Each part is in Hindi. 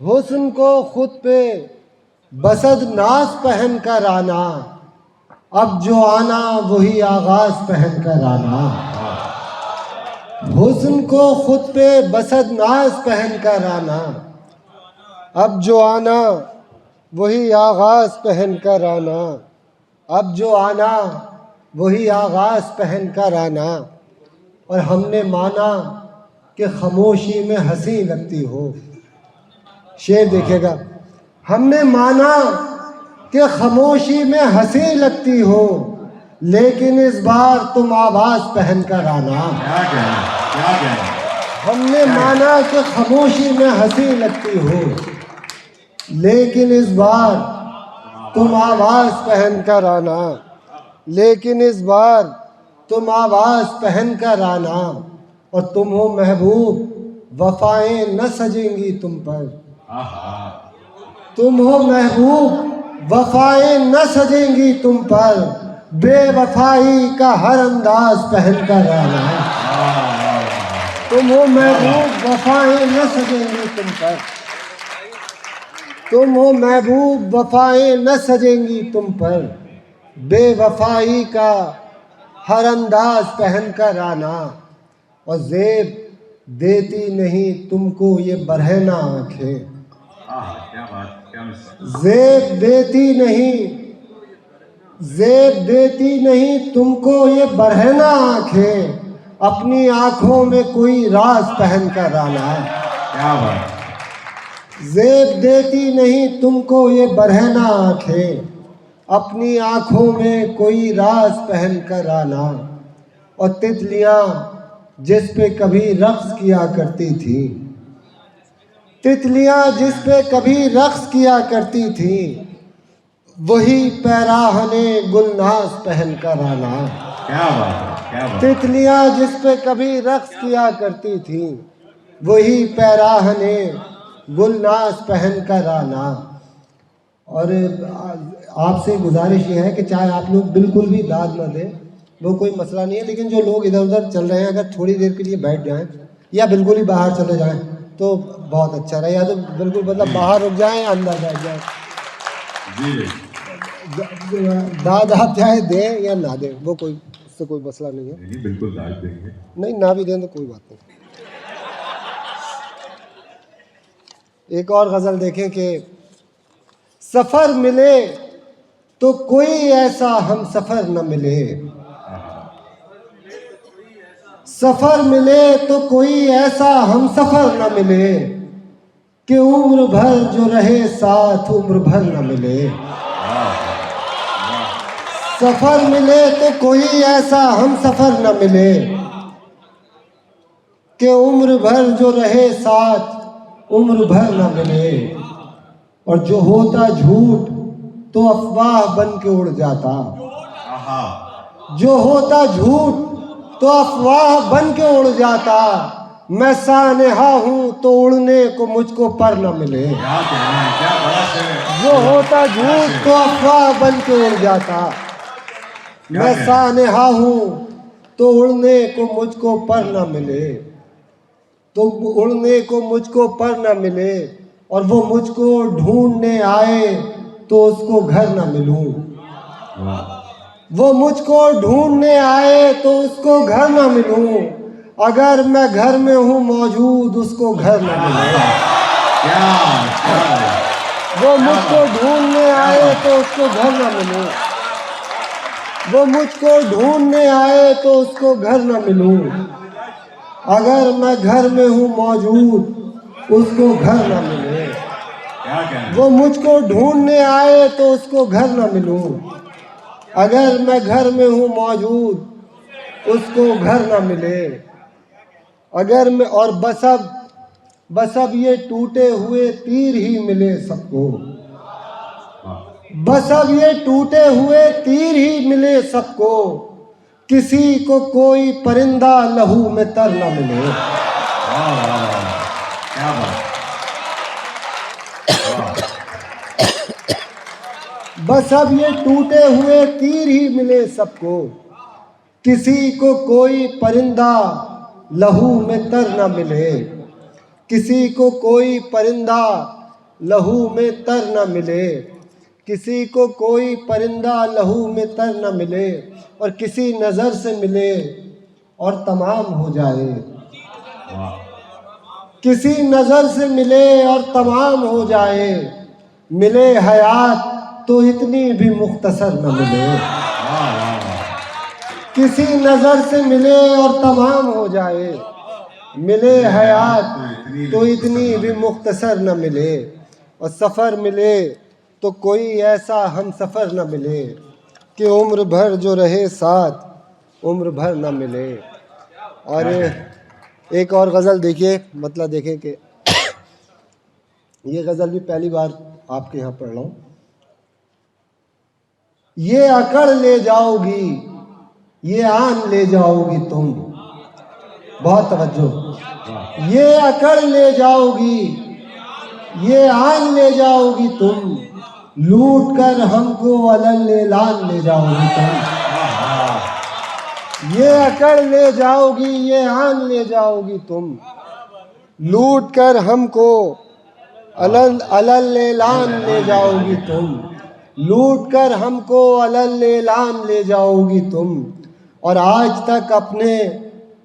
हुस्न को खुद पे बसद नाज पहन कर आना, अब जो आना वही आगाज पहन कर आना। हुस्न को खुद पे बसद नाज पहन कर आना, अब जो आना वही आगाज पहन कर आना। अब जो आना वही आगाज पहन कर आना। और हमने माना कि खामोशी में हंसी लगती हो। शेर देखिएगा, हमने माना कि खामोशी में हंसी लगती हो, लेकिन इस बार तुम आवाज पहन कर आना। क्या हमने माना कि खामोशी में हंसी लगती हो, लेकिन इस बार तुम आवाज पहन कर आना। लेकिन इस बार तुम आवाज पहन कर आना। और तुम हो महबूब, वफाएं न सजेंगी तुम पर। तुम हो महबूब, वफाएं न सजेंगी तुम पर। बेवफाई का हर अंदाज पहन कर आना। तुम हो महबूब, वफाएं न सजेंगी तुम पर। तुम हो महबूब, वफाएं न सजेंगी तुम पर। बेवफाई का हर अंदाज पहन कर आना। और ज़ेब देती नहीं तुमको ये बरहना आँखें। ज़ेब देती नहीं, ज़ेब देती नहीं तुमको ये बरहना आँखें। अपनी आँखों में कोई राज पहन कर आना। क्या बात। ज़ेब देती नहीं तुमको ये बरहना आँखें, अपनी आँखों में कोई राज पहन कर आना। और तितलियाँ जिस पे कभी रक्स किया करती थी, तितलियाँ जिस पे कभी रक्स किया करती थी, वही पैराहने गुलनाज पहन कर आना। क्या बात है, क्या बात। तितलियाँ जिस पे कभी रक्स किया करती थी, वही पैराहने गुलनाज पहन कर आना। और आपसे गुजारिश ये है कि चाहे आप लोग बिल्कुल भी दाद न दें, वो कोई मसला नहीं है, लेकिन जो लोग इधर उधर चल रहे हैं अगर थोड़ी देर के लिए बैठ जाएं या बिल्कुल ही बाहर चले जाएं तो बहुत अच्छा रहे। या तो बिल्कुल मतलब बाहर रुक जाएं या अंदर बैठ जाएं। दाद आप चाहे दें या ना दें, वो कोई उससे कोई मसला नहीं है। नहीं, बिल्कुल दाद देंगे। नहीं, ना भी दें तो कोई बात नहीं। एक और गज़ल देखें कि सफ़र मिले तो कोई ऐसा हम सफ़र न मिले। सफ़र मिले तो कोई ऐसा हम सफ़र न मिले, कि उम्र भर जो रहे साथ उम्र भर न मिले। सफ़र मिले तो कोई ऐसा हम सफ़र न मिले, कि उम्र भर जो रहे साथ उम्र भर न मिले। और जो होता झूठ तो अफवाह बन के उड़ जाता। जो होता झूठ तो अफवाह बन के उड़ जाता। मैं सानेहा हूँ तो उड़ने को मुझको पर न मिले। जो होता झूठ तो अफवाह बन के उड़ जाता। मैं सानेहा हूँ तो उड़ने को मुझको पर न मिले। तो उड़ने को मुझको पर न मिले, और वो मुझको ढूंढने आए तो उसको घर न मिलूं। वो मुझको ढूंढने आए तो उसको घर न मिलूं। अगर मैं घर में हूँ मौजूद उसको घर न मिले। वो मुझको ढूंढने आए तो उसको घर न मिलूं। वो मुझको ढूंढने आए तो उसको घर न मिलूं। अगर मैं घर में हूँ मौजूद उसको घर न मिले। वो मुझको ढूंढने आए तो उसको घर न मिलूं। अगर मैं घर में हूँ मौजूद उसको घर न मिले। अगर मैं और बस अब ये टूटे हुए तीर ही मिले सबको। बस अब ये टूटे हुए तीर ही मिले सबको। किसी को कोई परिंदा लहू में तर न मिले। क्या बात। बस अब ये टूटे हुए तीर ही मिले सबको। किसी को कोई परिंदा लहू में तर न मिले। किसी को कोई परिंदा लहू में तर न मिले, किसी को कोई परिंदा लहू में तर न मिले, और किसी नज़र से मिले और तमाम हो जाए। वाह किसी नज़र से मिले और तमाम हो जाए, मिले हयात तो इतनी भी मुख्तसर न मिले। वाह वाह किसी नज़र से मिले और तमाम हो जाए, मिले हयात तो इतनी भी मुख्तसर न मिले, और सफ़र मिले तो कोई ऐसा हम सफ़र न मिले कि उम्र भर जो रहे साथ उम्र भर न मिले। और एक और गज़ल देखिए, मतलब देखें कि ये गज़ल भी पहली बार आपके यहाँ पढ़ रहा हूँ। ये अकड़ ले जाओगी, ये आन ले जाओगी तुम, बहुत तवज्जो, ये अकड़ ले जाओगी, ये आन ले जाओगी तुम, लूट कर हमको अलल लान ले जाओगी तुम। ये अकड़ ले जाओगी, ये आन ले जाओगी तुम, लूट कर हमको अलल लान ले जाओगी तुम, लूट कर हमको अलल लान ले जाओगी तुम। और आज तक अपने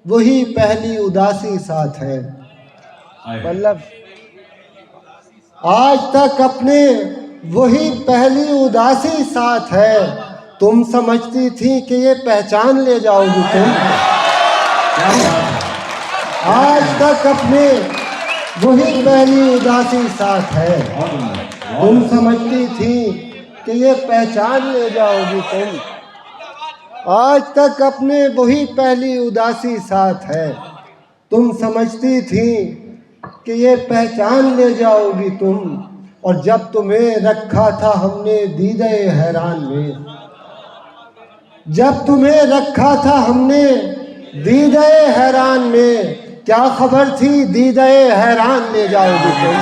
वही पहली उदासी साथ है, मतलब आज तक अपने वही पहली उदासी साथ है। तुम समझती थी कि ये पहचान ले जाओगी तुम, आज तक अपने वही पहली उदासी साथ है। तुम समझती थी कि ये पहचान ले जाओगी तुम, आज तक अपने वही पहली उदासी साथ है। तुम समझती थी कि ये पहचान ले जाओगी तुम, और जब तुम्हें रखा था हमने दीदे हैरान में, जब तुम्हें रखा था हमने दीदे हैरान में, क्या खबर थी दीदे हैरान ले जाओगी तुम।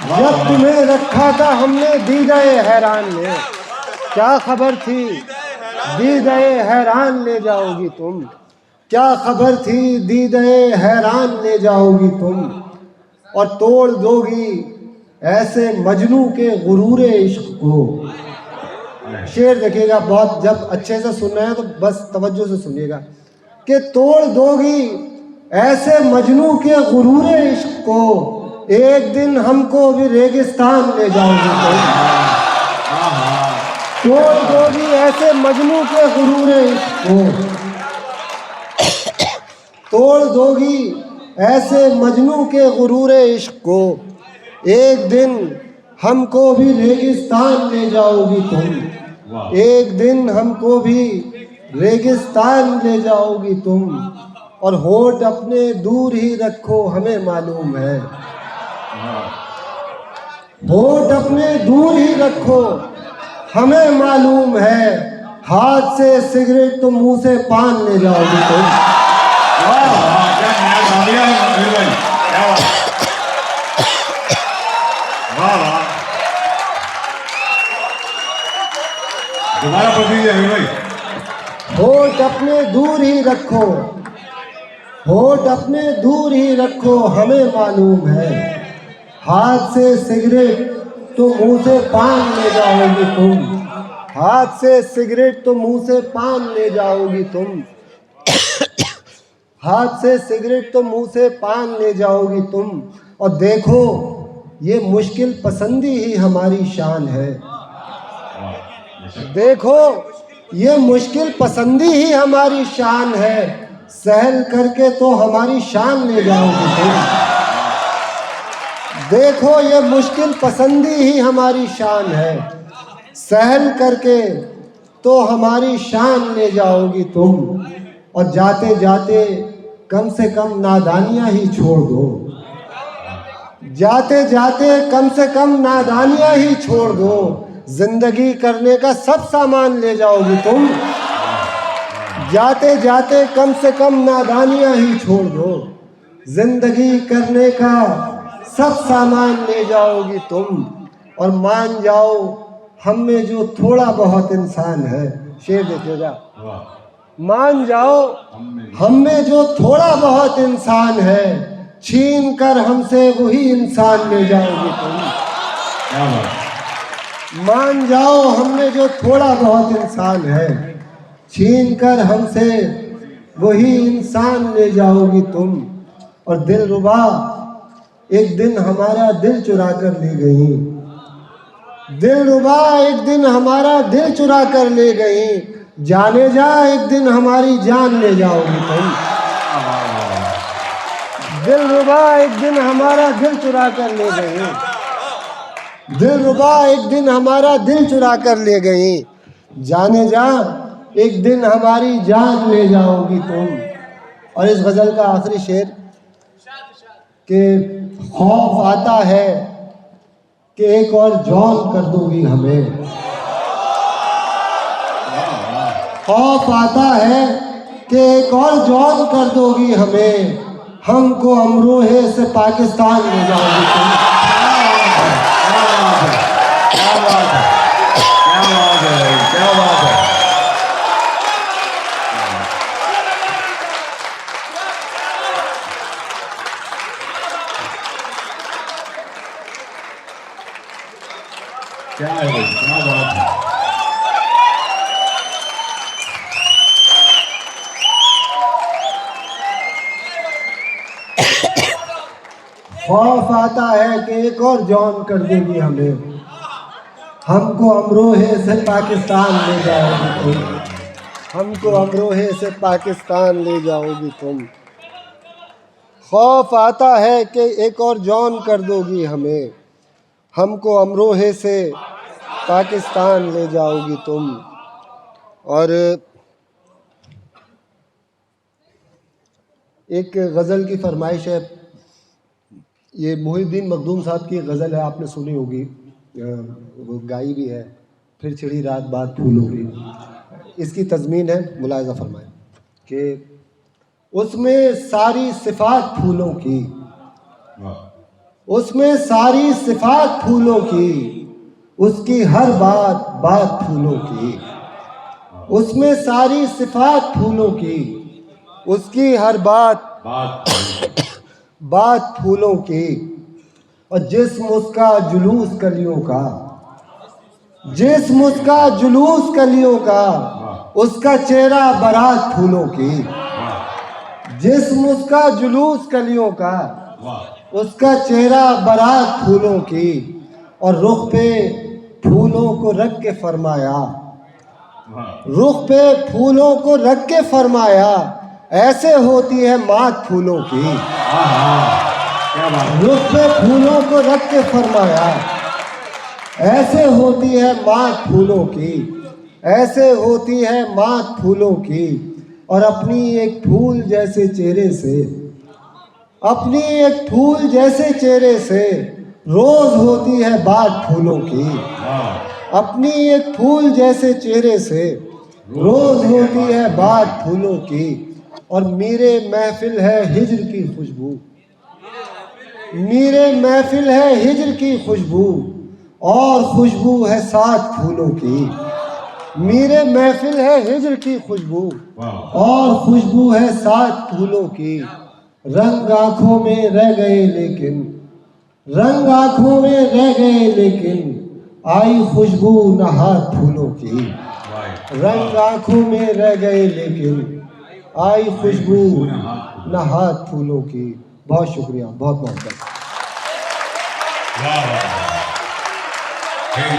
जब तुम्हें रखा था हमने दीदे हैरान में, क्या खबर थी दीदे हैरान ले जाओगी तुम, क्या खबर थी दीदे हैरान ले जाओगी तुम। और तोड़ दोगी ऐसे मजनू के गुरूरे इश्क को। शेर देखिएगा, बहुत जब अच्छे से सुनना है तो बस तवज्जो से सुनिएगा, कि तोड़ दोगी ऐसे मजनू के गुरूरे इश्क को, एक दिन हमको भी रेगिस्तान ले जाओगी तुम। तोड़ दोगी ऐसे मजनू के गुरूरे इश्क को, तोड़ दोगी ऐसे मजनू के गुरूरे इश्क को, एक दिन हमको भी रेगिस्तान ले जाओगी तुम, एक दिन हमको भी रेगिस्तान ले जाओगी तुम। और होठ अपने दूर ही रखो हमें मालूम है, होठ अपने दूर ही रखो हमें मालूम है, हाथ से सिगरेट तो मुंह से पान ले जाओगी तुम। दोबारा पढ़ दीजिए भाई। होठ अपने दूर ही रखो, होठ अपने दूर ही रखो हमें मालूम है, हाथ से सिगरेट तो मुंह से पान ले जाओगी तुम, हाथ से सिगरेट तो मुंह से पान ले जाओगी तुम, हाथ से सिगरेट तो मुंह से पान ले जाओगी तुम। और देखो ये मुश्किल पसंदी ही हमारी शान है, देखो ये मुश्किल पसंदी ही हमारी शान है, सहल करके तो हमारी शान ले जाओगी तुम। देखो ये मुश्किल पसंदी ही हमारी शान है, सहल करके तो हमारी शान ले जाओगी तुम। और जाते जाते कम से कम नादानियाँ ही छोड़ दो, जाते जाते कम से कम नादानियाँ ही छोड़ दो, जिंदगी करने का सब सामान ले जाओगी तुम। जाते जाते कम से कम नादानियाँ ही छोड़ दो, जिंदगी करने का सब सामान ले जाओगी तुम। और मान जाओ हम में जो थोड़ा बहुत इंसान है, शेर देखिएगा, मान जाओ हम में जो थोड़ा बहुत इंसान है, छीन कर हमसे वही इंसान ले जाओगे तुम। क्या बात। मान जाओ हमने जो थोड़ा बहुत इंसान है, छीन कर हमसे वही इंसान ले जाओगी तुम। और दिलरुबा एक दिन हमारा दिल चुरा कर ले गई, दिलरुबा एक दिन हमारा दिल चुरा कर ले गई, जाने जा एक दिन हमारी जान ले जाओगी तुम। दिलरुबा एक दिन हमारा दिल चुरा कर ले गई, दिलरुबा एक दिन हमारा दिल चुरा कर ले गई, जाने जा एक दिन हमारी जान ले जाओगी तुम। और इस गज़ल का आखिरी शेर कि खौफ आता है कि एक और जौन कर दोगी हमें, खौफ आता है कि एक और जौन कर दोगी हमें, हमको अमरोहे से पाकिस्तान ले जाओगी तुम। क्या बात है, क्या बात है, क्या बात है। क्या है भाई, क्या बात है। खौफ आता है कि एक और जौन कर देगी हमें, हमको अमरोहे से पाकिस्तान ले जाओगी तुम, हमको अमरोहे से पाकिस्तान ले जाओगी तुम। खौफ आता है कि एक और जौन कर दोगी हमें, हमको अमरोहे से पाकिस्तान ले जाओगी तुम। और एक गज़ल की फरमाइश है, ये मोहिउद्दीन मखदूम साहब की गज़ल है, आपने सुनी होगी, वो गाई भी है, फिर छिड़ी रात बाद फूलों की। इसकी तज़मीन है, मुलाहिज़ा फरमाएं कि उसमें सारी सिफ़ात फूलों की, उसमें सारी सिफ़ात फूलों की, उसकी हर बात बात फूलों की, उसमें सारी सिफ़ात फूलों की, उसकी हर बात बात फूलों की। और जिस्म उसका जुलूस कलियों का, जिस्म उसका जुलूस कलियों का, उसका चेहरा बारात फूलों की। जिस्म उसका जुलूस कलियों का, उसका चेहरा बारात फूलों की। और रुख पे फूलों को रख के फरमाया, रुख पे फूलों को रख के फरमाया, ऐसे होती है मात फूलों की। रुख पे फूलों को रख के फरमाया, ऐसे होती है मात फूलों की, ऐसे होती है मात फूलों की। और अपनी एक फूल जैसे चेहरे से, अपनी एक फूल जैसे चेहरे से रोज होती है बात फूलों की। अपनी एक फूल जैसे चेहरे से रोज होती है बात फूलों की। और मेरे महफिल है हिज्र की खुशबू, मेरे महफिल है हिज्र की खुशबू, और खुशबू है सात फूलों की। मेरे महफिल है हिज्र की खुशबू, और खुशबू है सात फूलों की। रंग आँखों में रह गए लेकिन, रंग आँखों में रह गए लेकिन, आई खुशबू न हाथ फूलों की। रंग आँखों में रह गए लेकिन, आई खुशबू न हाथ फूलों की। बहुत शुक्रिया, बहुत मोहब्बत।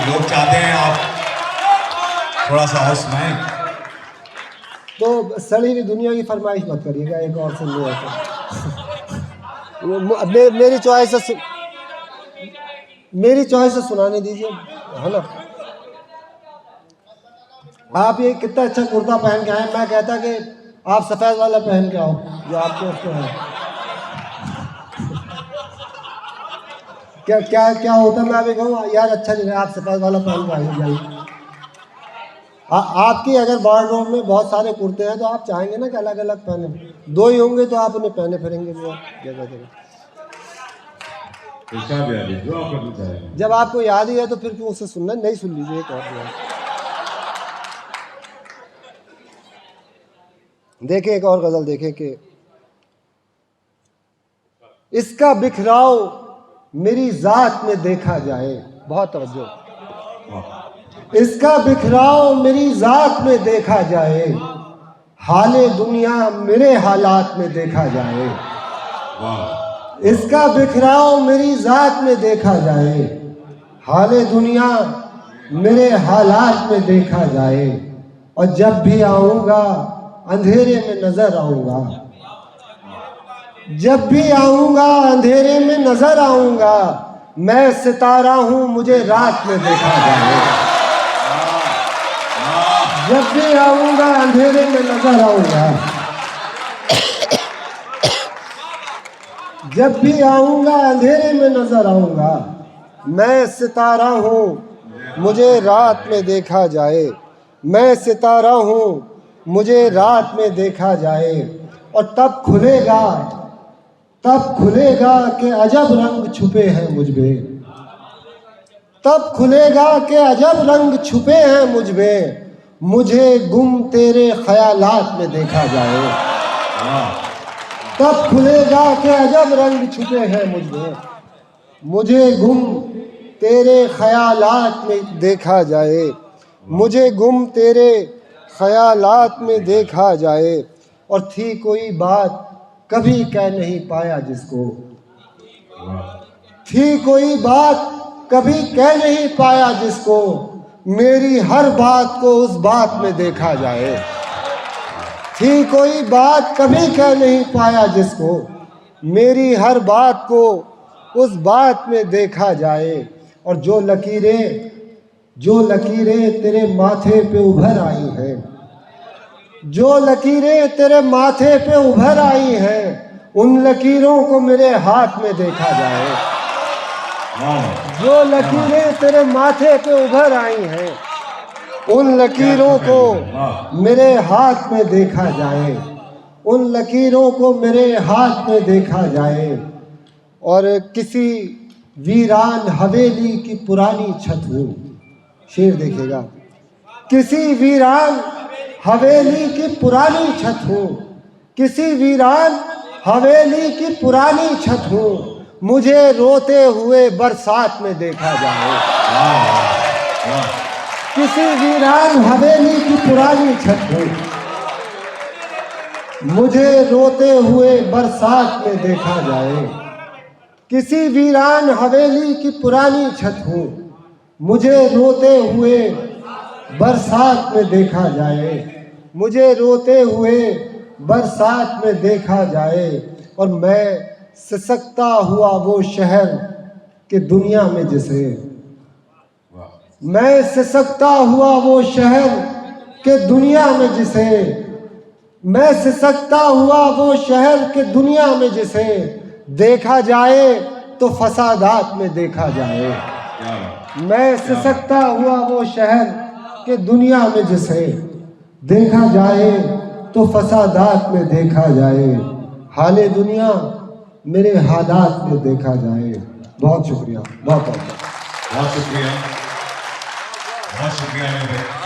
लोग चाहते हैं आप थोड़ा सा और सुनाएं। तो सड़ी हुई दुनिया की फरमाइश मत करिएगा, एक और सुन लिया तो मेरी चॉइस से, मेरी चॉइस से सुनाने दीजिए, है ना। आप ये कितना अच्छा कुर्ता पहन के आए, मैं कहता कि आप सफ़ेद वाला पहन के आओ जो आपके उसमें है। क्या क्या क्या होता, मैं अभी कहूँ यार अच्छा नहीं है, आप सफ़ेद वाला पहन के आइए। आपकी अगर वार्डरोब में बहुत सारे कुर्ते हैं तो आप चाहेंगे ना कि अलग अलग पहने, दो ही होंगे तो आप उन्हें पहने फिरेंगे जो जगह जगह। जब आपको याद ही है तो फिर क्यों उससे सुनना, नहीं सुन लीजिए एक और देखें, एक और गज़ल देखें कि इसका बिखराव मेरी जात में देखा जाए। बहुत तवज्जो। इसका बिखराव मेरी जात में देखा जाए, हाले दुनिया मेरे हालात में देखा जाए। इसका बिखराव मेरी जात में देखा जाए, हाले दुनिया मेरे हालात में देखा जाए। और जब भी आऊँगा अंधेरे में नजर आऊँगा, जब भी आऊँगा अंधेरे में नजर आऊँगा। मैं सितारा हूँ मुझे रात में देखा जाए। जब भी आऊँगा अंधेरे में नजर आऊँगा, जब भी आऊँगा अंधेरे में नजर आऊँगा। मैं सितारा हूँ मुझे रात में देखा जाए। मैं सितारा हूँ मुझे रात में देखा जाए। और तब खुलेगा कि अजब रंग छुपे हैं मुझ में। तब खुलेगा कि अजब रंग छुपे हैं मुझ में। मुझे गुम तेरे ख्यालात में देखा जाए। तब खुलेगा कि अजब रंग छुपे हैं मुझ में। मुझे गुम तेरे ख्यालात में देखा जाए। मुझे गुम तेरे ख्यालात में देखा जाए। और थी कोई बात कभी कह नहीं पाया जिसको, थी कोई बात कभी कह नहीं पाया जिसको। मेरी हर बात को उस बात में देखा जाए। थी कोई बात कभी कह नहीं पाया जिसको, मेरी हर बात को उस बात में देखा जाए। और जो लकीरें तेरे माथे पे उभर आई हैं, जो लकीरें तेरे माथे पे उभर आई हैं, उन लकीरों को मेरे हाथ में देखा जाए। जो लकीरें तेरे माथे पे उभर आई हैं, उन लकीरों को मेरे हाथ में देखा जाए। उन लकीरों को मेरे हाथ में देखा जाए। और किसी वीरान हवेली की पुरानी छत हूँ। शेर देखिएगा। किसी वीरान हवेली की पुरानी छत हूँ, किसी वीरान हवेली की पुरानी छत हूँ। मुझे रोते हुए बरसात में देखा जाए। किसी वीरान हवेली की पुरानी छत हूँ, मुझे रोते हुए बरसात में देखा जाए। किसी वीरान हवेली की पुरानी छत हूँ, मुझे रोते हुए बरसात में देखा जाए। मुझे रोते हुए बरसात में देखा जाए। और मैं सिसकता हुआ वो शहर के दुनिया में जिसे, मैं सिसकता हुआ वो शहर के दुनिया में जिसे, मैं सिसकता हुआ वो शहर के दुनिया में जिसे देखा जाए तो फसादात में देखा जाए। मैं सिसकता हुआ वो शहर के दुनिया में जिसे देखा जाए तो फसादात में देखा जाए। हाले दुनिया मेरे हालात में देखा जाए। बहुत शुक्रिया, बहुत शुक्रिया, बहुत शुक्रिया मेरे भाई।